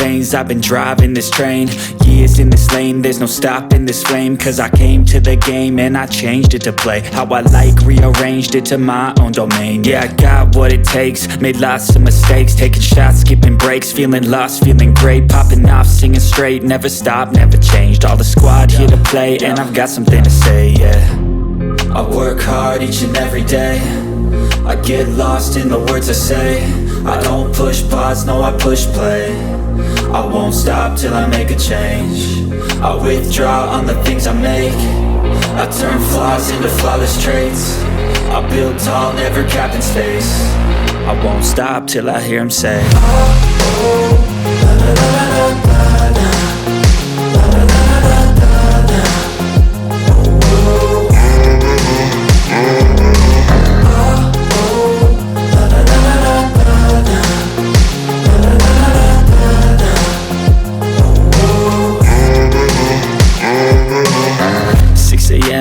lanes, I've been driving this train. Years in this lane, there's no stopping this flame. Cause I came to the game and I changed it to play how I like, rearranged it to my own domain. Yeah, I got what it takes, made lots of mistakes, taking shots, skipping breaks, feeling lost, feeling great, popping off, singing straight, never stopped, never changed. All the squad here to play and I've got something to say, yeah. I work hard each and every day, I get lost in the words I say. I don't push pause, no I push play. I won't stop till I make a change. I withdraw on the things I make. I turn flaws into flawless traits. I build tall, never capped in space. I won't stop till I hear him say, oh, oh, la, la, la, la, la, la.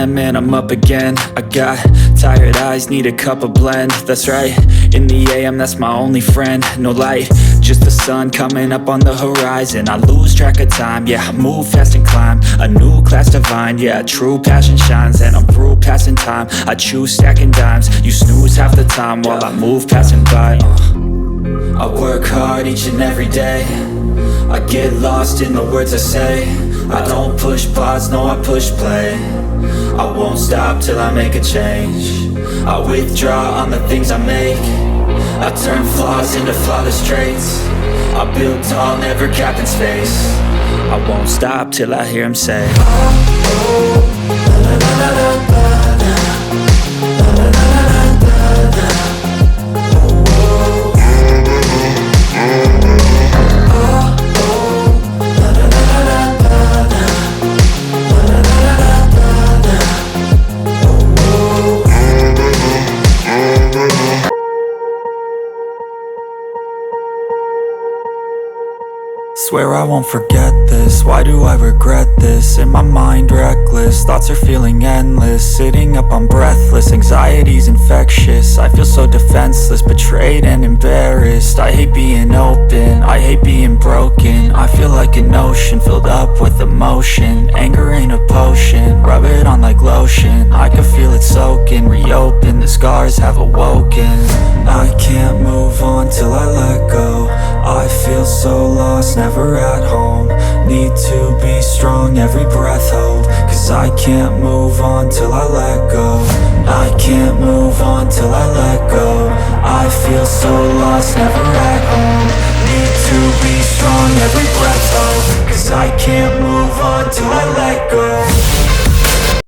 Man, I'm up again. I got tired eyes, need a cup of blend. That's right, in the AM, that's my only friend. No light, just the sun coming up on the horizon. I lose track of time, yeah, I move fast and climb a new class divine, yeah, true passion shines. And I'm through passing time, I choose stacking dimes. You snooze half the time while I move passing by. I work hard each and every day, I get lost in the words I say. I don't push pause, no I push play. I won't stop till I make a change. I withdraw on the things I make. I turn flaws into flawless traits. I build tall, never capped in space. I won't stop till I hear him say, oh, oh, la, la, la, la, la, la, la, la, la, la, la, la. Swear I won't forget this, why do I regret this? In my mind reckless, thoughts are feeling endless. Sitting up I'm breathless, anxiety's infectious. I feel so defenseless, betrayed and embarrassed. I hate being open, I hate being broken. I feel like an ocean filled up with emotion. Anger ain't a potion, rub it on like lotion. I can feel it soaking, reopen, the scars have awoken. I can't move on till I let go. I feel so lost, never at home. Need to be strong, every breath hold. Cause I can't move on till I let go. I can't move on till I let go. I feel so lost, never at home. Need to be strong, every breath hold. Cause I can't move on till I let go.